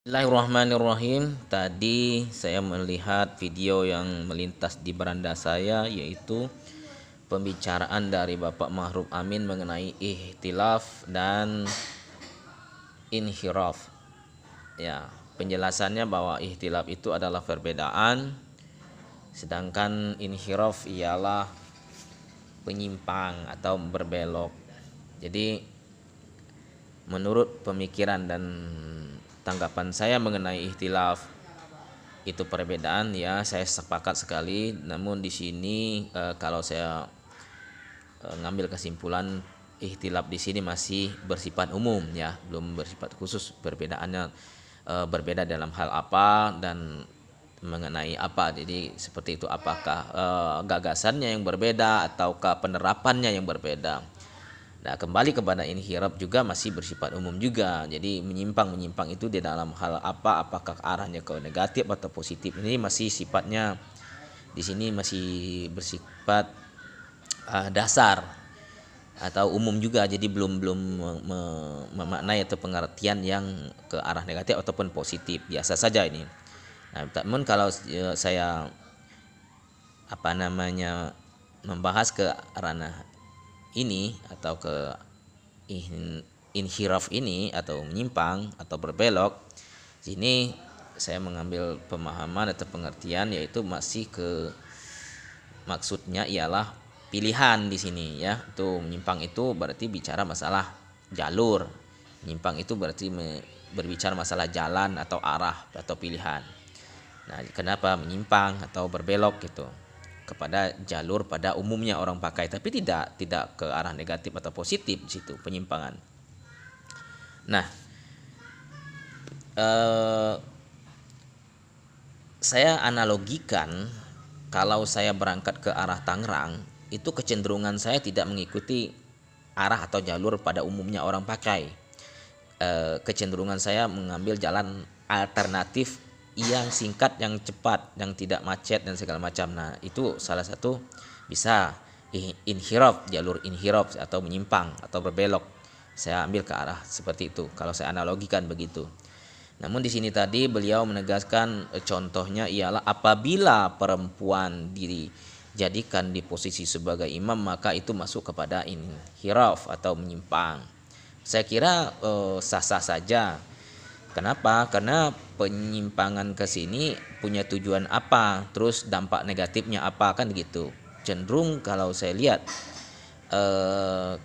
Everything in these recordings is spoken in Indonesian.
Bismillahirrahmanirrahim. Tadi saya melihat video yang melintas di beranda saya, yaitu pembicaraan dari Bapak Ma'ruf Amin mengenai ihtilaf dan inhiraf. Ya, penjelasannya bahwa ihtilaf itu adalah perbedaan, sedangkan inhiraf ialah penyimpang atau berbelok. Jadi menurut pemikiran dan tanggapan saya mengenai ihtilaf itu perbedaan, ya saya sepakat sekali. Namun di sini kalau saya ngambil kesimpulan, ihtilaf di sini masih bersifat umum, ya belum bersifat khusus. Perbedaannya berbeda dalam hal apa dan mengenai apa. Jadi seperti itu, apakah gagasannya yang berbeda ataukah penerapannya yang berbeda. Nah, kembali kepada inhiraf juga masih bersifat umum juga. Jadi menyimpang itu di dalam hal apa, apakah arahnya ke negatif atau positif. Ini masih sifatnya di sini masih bersifat dasar atau umum juga. Jadi belum memaknai atau pengertian yang ke arah negatif ataupun positif. Biasa saja ini. Nah, namun kalau saya membahas ke ranah ini atau ke inhiraf ini atau menyimpang atau berbelok, sini saya mengambil pemahaman atau pengertian, yaitu masih ke maksudnya ialah pilihan di sini, ya. Itu menyimpang itu berarti bicara masalah jalur. Menyimpang itu berarti berbicara masalah jalan atau arah atau pilihan. Nah, kenapa menyimpang atau berbelok gitu? Kepada jalur pada umumnya orang pakai, tapi tidak ke arah negatif atau positif di situ penyimpangan. Nah, saya analogikan, kalau saya berangkat ke arah Tangerang, itu kecenderungan saya tidak mengikuti arah atau jalur pada umumnya orang pakai. Kecenderungan saya mengambil jalan alternatif yang singkat, yang cepat, yang tidak macet dan segala macam. Nah, itu salah satu bisa inhiraf, jalur inhiraf atau menyimpang atau berbelok. Saya ambil ke arah seperti itu kalau saya analogikan begitu. Namun di sini tadi beliau menegaskan contohnya ialah apabila perempuan dijadikan di posisi sebagai imam, maka itu masuk kepada inhiraf atau menyimpang. Saya kira sah-sah saja. Kenapa? Karena penyimpangan ke sini punya tujuan apa, terus dampak negatifnya apa, kan gitu. Cenderung kalau saya lihat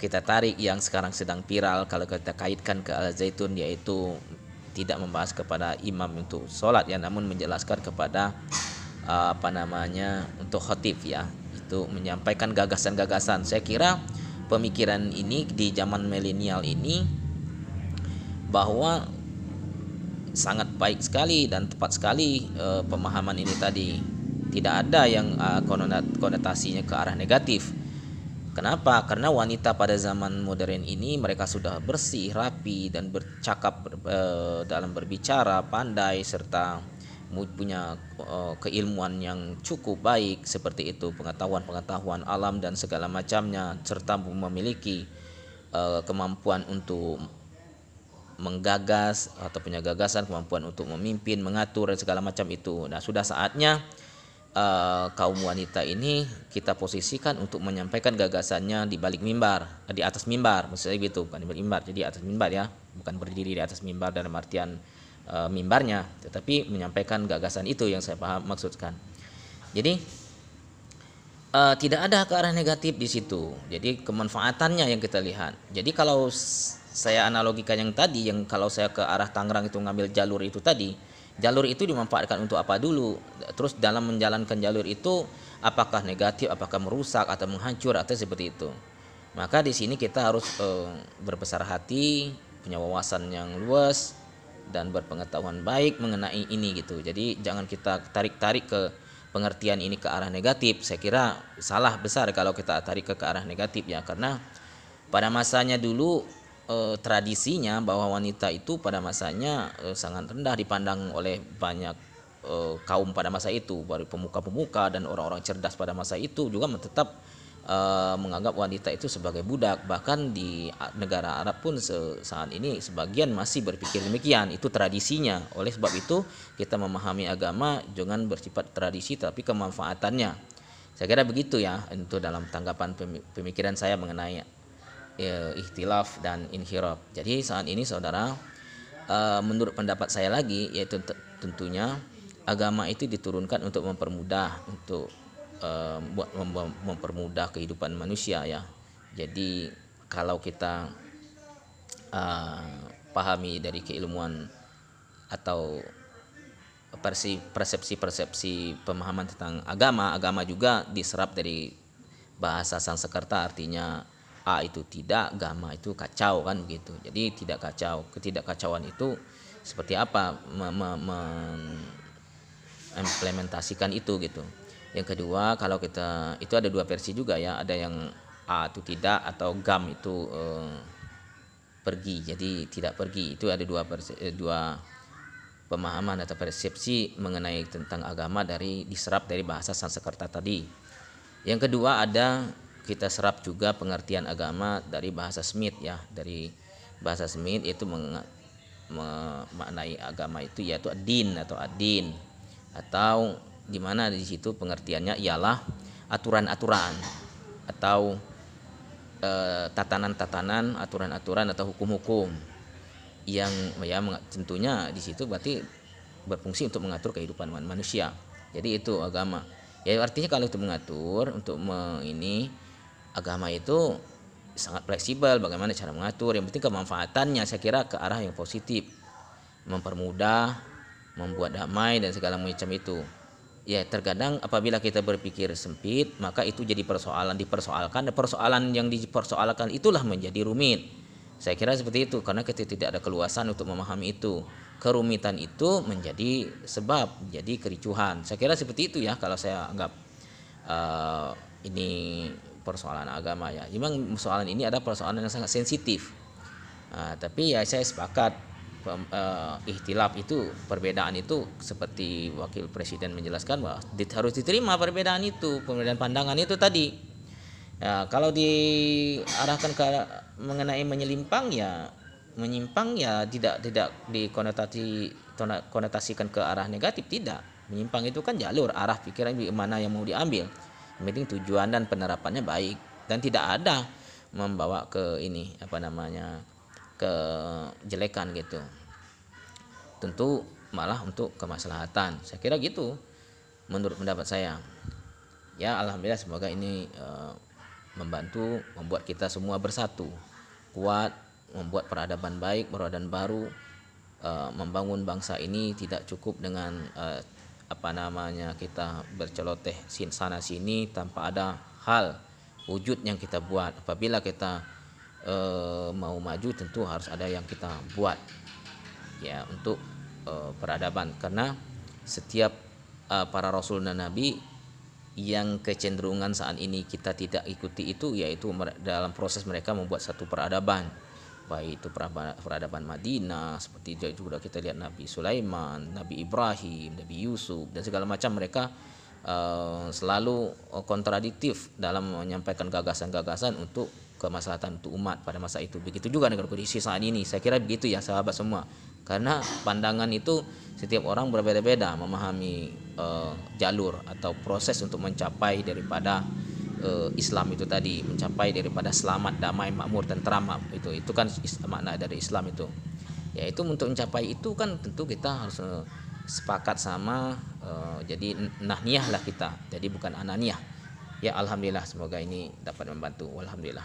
kita tarik yang sekarang sedang viral, kalau kita kaitkan ke Al-Zaitun, yaitu tidak membahas kepada imam untuk sholat, ya, namun menjelaskan kepada untuk khotib, ya, itu menyampaikan gagasan-gagasan. Saya kira pemikiran ini di zaman milenial ini bahwa sangat baik sekali dan tepat sekali pemahaman ini tadi. Tidak ada yang konotasinya ke arah negatif. Kenapa? Karena wanita pada zaman modern ini mereka sudah bersih, rapi, dan bercakap dalam berbicara pandai, serta punya keilmuan yang cukup baik seperti itu, pengetahuan alam dan segala macamnya, serta memiliki kemampuan untuk menggagas atau punya gagasan, kemampuan untuk memimpin, mengatur dan segala macam itu. Nah, sudah saatnya kaum wanita ini kita posisikan untuk menyampaikan gagasannya di balik mimbar, di atas mimbar, maksudnya gitu, bukan di balik mimbar, jadi atas mimbar, ya, bukan berdiri di atas mimbar dalam artian mimbarnya, tetapi menyampaikan gagasan itu yang saya maksudkan. Jadi tidak ada ke arah negatif di situ. Jadi kemanfaatannya yang kita lihat. Jadi kalau saya analogikan yang tadi, yang kalau saya ke arah Tangerang itu ngambil jalur itu tadi, jalur itu dimanfaatkan untuk apa dulu? Terus dalam menjalankan jalur itu apakah negatif, apakah merusak atau menghancur atau seperti itu. Maka di sini kita harus berbesar hati, punya wawasan yang luas dan berpengetahuan baik mengenai ini gitu. Jadi jangan kita tarik-tarik ke pengertian ini ke arah negatif. Saya kira salah besar kalau kita tarik ke arah negatif, ya, karena pada masanya dulu tradisinya bahwa wanita itu pada masanya sangat rendah dipandang oleh banyak kaum pada masa itu, baru pemuka-pemuka dan orang-orang cerdas pada masa itu juga tetap menganggap wanita itu sebagai budak. Bahkan di negara Arab pun saat ini sebagian masih berpikir demikian. Itu tradisinya. Oleh sebab itu kita memahami agama jangan bersifat tradisi tapi kemanfaatannya. Saya kira begitu ya untuk dalam tanggapan pemikiran saya mengenai ikhtilaf dan inhiraf. Jadi saat ini saudara, menurut pendapat saya lagi, yaitu tentunya agama itu diturunkan untuk mempermudah, untuk mempermudah kehidupan manusia ya. Jadi kalau kita pahami dari keilmuan atau persepsi pemahaman tentang agama juga diserap dari bahasa Sanskerta, artinya A itu tidak, gama itu kacau kan begitu. Jadi tidak kacau. Ketidakkacauan itu seperti apa implementasikan itu gitu. Yang kedua, kalau kita itu ada dua versi juga ya, ada yang A itu tidak atau gam itu pergi, jadi tidak pergi. Itu ada dua pemahaman atau persepsi mengenai tentang agama diserap dari bahasa Sanskerta tadi. Yang kedua ada kita serap juga pengertian agama dari bahasa Smith ya, dari bahasa Smith itu memaknai agama itu yaitu ad-din atau ad-din, atau di mana di situ pengertiannya ialah aturan-aturan atau tatanan-tatanan, aturan-aturan atau hukum-hukum yang ya tentunya di situ berarti berfungsi untuk mengatur kehidupan manusia. Jadi itu agama. Ya artinya kalau itu mengatur untuk agama itu sangat fleksibel bagaimana cara mengatur. Yang penting kemanfaatannya saya kira ke arah yang positif, mempermudah, membuat damai dan segala macam itu. Ya terkadang apabila kita berpikir sempit maka itu jadi dipersoalkan, dan persoalan yang dipersoalkan itulah menjadi rumit. Saya kira seperti itu, karena kita tidak ada keluasan untuk memahami itu. Kerumitan itu menjadi sebab jadi kericuhan. Saya kira seperti itu ya kalau saya anggap ini persoalan agama ya. Memang persoalan ini ada persoalan yang sangat sensitif. Tapi ya saya sepakat ikhtilaf itu, perbedaan itu seperti Wakil Presiden menjelaskan bahwa harus diterima perbedaan itu, perbedaan pandangan itu tadi. Ya, kalau diarahkan ke mengenai menyimpang ya tidak dikonotasikan ke arah negatif, tidak. Menyimpang itu kan jalur arah pikiran mana yang mau diambil. Yang penting tujuan dan penerapannya baik dan tidak ada membawa ke kejelekan gitu. Tentu malah untuk kemaslahatan. Saya kira gitu menurut pendapat saya. Ya alhamdulillah, semoga ini membantu membuat kita semua bersatu, kuat, membuat peradaban baik, peradaban baru, membangun bangsa ini tidak cukup dengan kita berceloteh sana sini tanpa ada hal wujud yang kita buat. Apabila kita mau maju tentu harus ada yang kita buat ya untuk peradaban, karena setiap para rasul dan nabi yang kecenderungan saat ini kita tidak ikuti itu, yaitu dalam proses mereka membuat satu peradaban, baik itu peradaban Madinah, seperti juga kita lihat Nabi Sulaiman, Nabi Ibrahim, Nabi Yusuf dan segala macam. Mereka selalu kontradiktif dalam menyampaikan gagasan-gagasan untuk kemaslahatan untuk umat pada masa itu. Begitu juga negara kondisi saat ini. Saya kira begitu ya sahabat semua, karena pandangan itu setiap orang berbeda-beda memahami jalur atau proses untuk mencapai daripada Islam itu tadi, mencapai daripada selamat, damai, makmur, tentram. Itu kan makna dari Islam itu. Ya itu untuk mencapai itu kan tentu kita harus sepakat sama, jadi nahniyah lah kita, jadi bukan ananiyah. Ya alhamdulillah, semoga ini dapat membantu. Alhamdulillah.